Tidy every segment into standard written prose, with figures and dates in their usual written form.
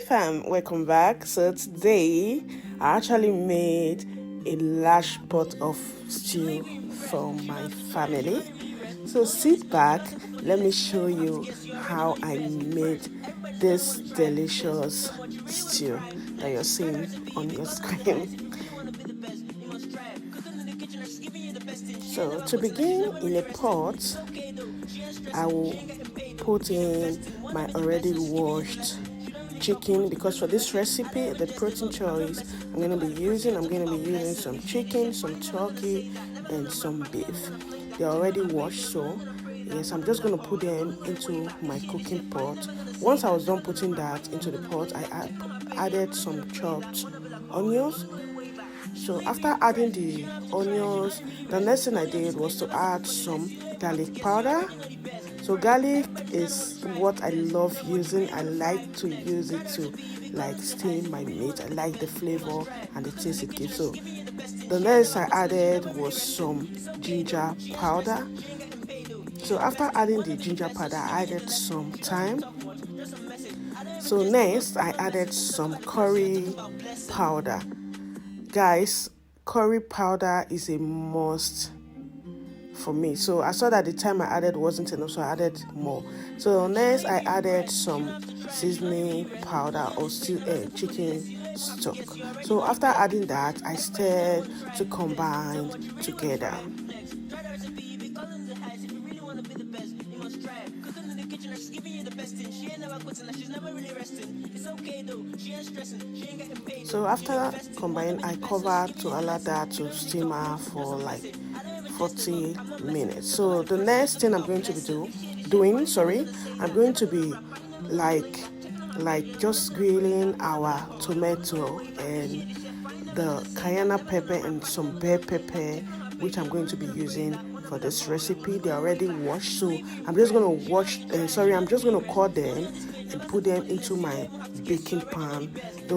fam, welcome back. So today I actually made a large pot of stew for my family. So sit back, let me show you how I made this delicious stew that you're seeing on your screen. So to begin, in a pot I will put in my already washed chicken, because for this recipe the protein choice I'm going to be using some chicken, some turkey and some beef. They're already washed, so yes, I'm just going to put them into my cooking pot. Once I was done putting that into the pot, I added some chopped onions. So after adding the onions, the next thing I did was to add some garlic powder. So garlic is what I love using. I like to use it to steam my meat. I like the flavor and the taste it gives. So the next I added was some ginger powder. So after adding the ginger powder, I added some thyme. So next I added some curry powder. Guys, curry powder is a must for me. So I saw that the time I added wasn't enough, so I added more. So next I added some seasoning powder or chicken stock. So after adding that, I stirred to combine together. So after combining, I covered to allow that to simmer for like 40 minutes. So the next thing I'm going to be I'm going to be just grilling our tomato and the cayenne pepper and some bell pepper, which I'm going to be using for this recipe. They're already washed, so I'm just going to cut them and put them into my baking pan.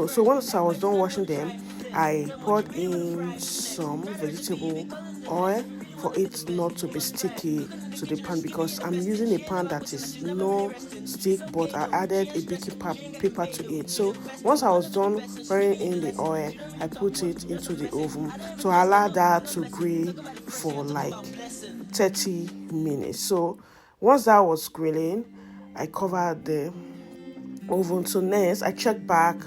So once I was done washing them, I poured in some vegetable oil for it not to be sticky to the pan, because I'm using a pan that is no stick, but I added a baking paper to it. So once I was done pouring in the oil, I put it into the oven. So I allowed that to grill for like 30 minutes. So once that was grilling, I covered the oven. So next I checked back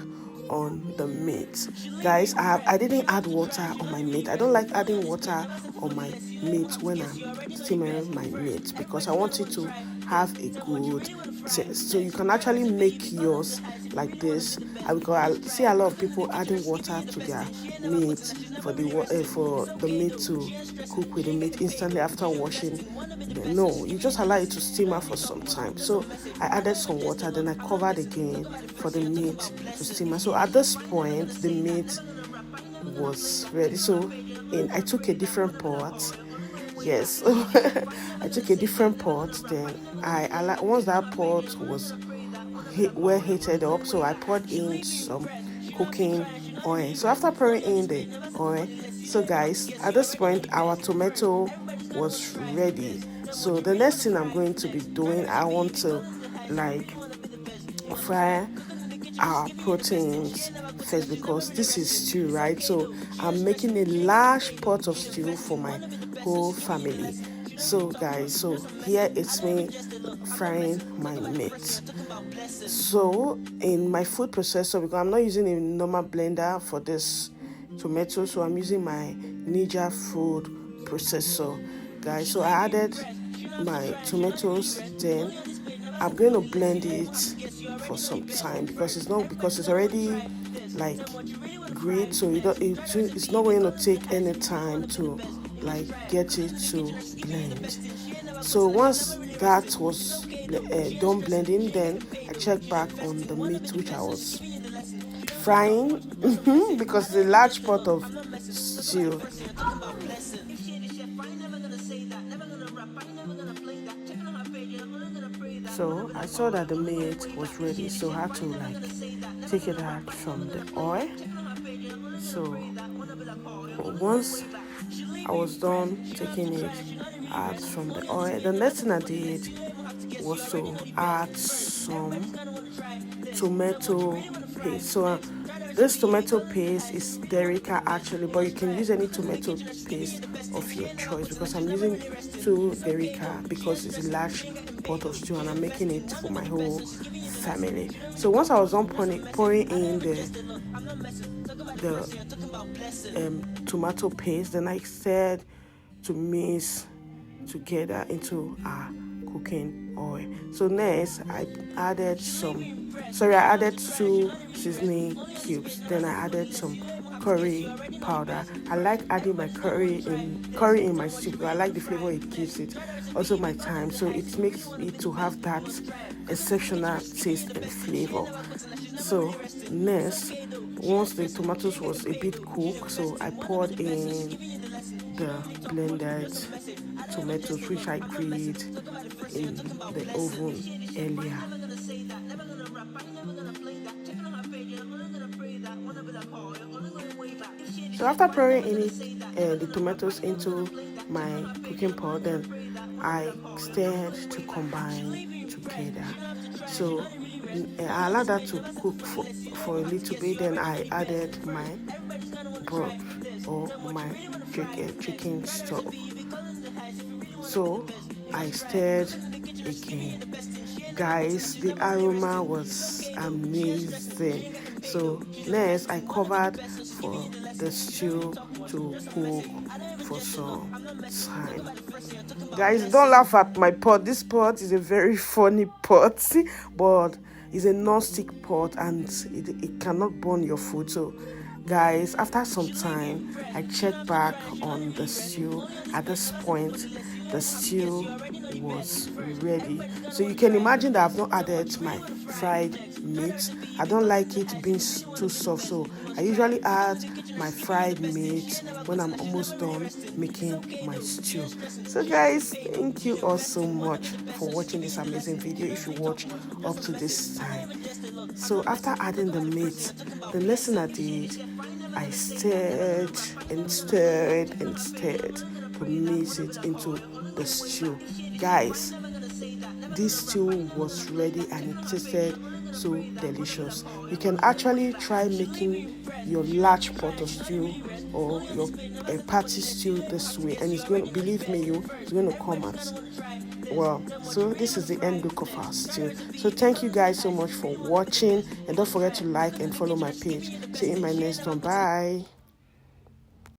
on the meat. Guys, I didn't add water on my meat. I don't like adding water on my meat when I'm steaming my meat, because I want it to have a good taste. So you can actually make yours like this. I see a lot of people adding water to their meat for the meat to cook with the meat instantly after washing. No, you just allow it to simmer for some time. So I added some water, then I covered again for the meat to simmer. So at this point, the meat was ready. So I took a different pot. Yes, I took a different pot. Then once that pot was well heated up, so I poured in some cooking oil. So after pouring in the oil, so guys, at this point our tomato was ready. So the next thing I'm going to be doing, I want to fry our proteins first, because this is stew, right? So I'm making a large pot of stew for my whole family. So guys, so here it's me frying my meat. So in my food processor, because I'm not using a normal blender for this tomato, so I'm using my Ninja food processor, guys. So I added my tomatoes, then I'm going to blend it for some time, because it's already grilled, so it's not going to take any time to get it to blend. So once that was done blending, then I checked back on the meat which I was frying because it's a large pot of stew. So I saw that the meat was ready, so I had to take it out from the oil. So once I was done taking it out from the oil, the next thing I did was to add some tomato paste. So this tomato paste is Derica actually, but you can use any tomato paste of your choice, because I'm using 2 Derica because it's a large pot of stew and I'm making it for my whole family. So once I was done pouring in the tomato paste, then I said to mix together into our cooking oil. So next I added 2 seasoning cubes. Then I added some curry powder. I like adding my curry in my stew because I like the flavor it gives it. Also my thyme, so it makes it to have that exceptional taste and flavor. So next, once the tomatoes was a bit cooked, so I poured in the blended tomatoes which I grilled in the oven earlier. So after pouring in the tomatoes into my cooking pot, then I stirred to combine together. So I allowed that to cook for a little bit. Then I added my broth or my chicken stock. So I stirred again. Guys, the aroma was amazing. So next I covered for the stew to cook for some time. Guys, don't laugh at my pot. This pot is a very funny pot, but it's a non-stick pot and it cannot burn your food. So guys, after some time I checked back on the stew. At this point the stew was ready. So you can imagine that I've not added my fried meat. I don't like it being too soft, so I usually add my fried meat when I'm almost done making my stew. So guys, thank you all so much for watching this amazing video if you watch up to this time. So after adding the meat, the next thing I did, I stirred and stirred and stirred to mix it into the stew. Guys, this stew was ready and it tasted so delicious. You can actually try making your large pot of stew or your party stew this way, and it's going to, believe me, it's going to come out well. So this is the end look of our stew. So thank you guys so much for watching, and don't forget to like and follow my page. See you in my next one. Bye.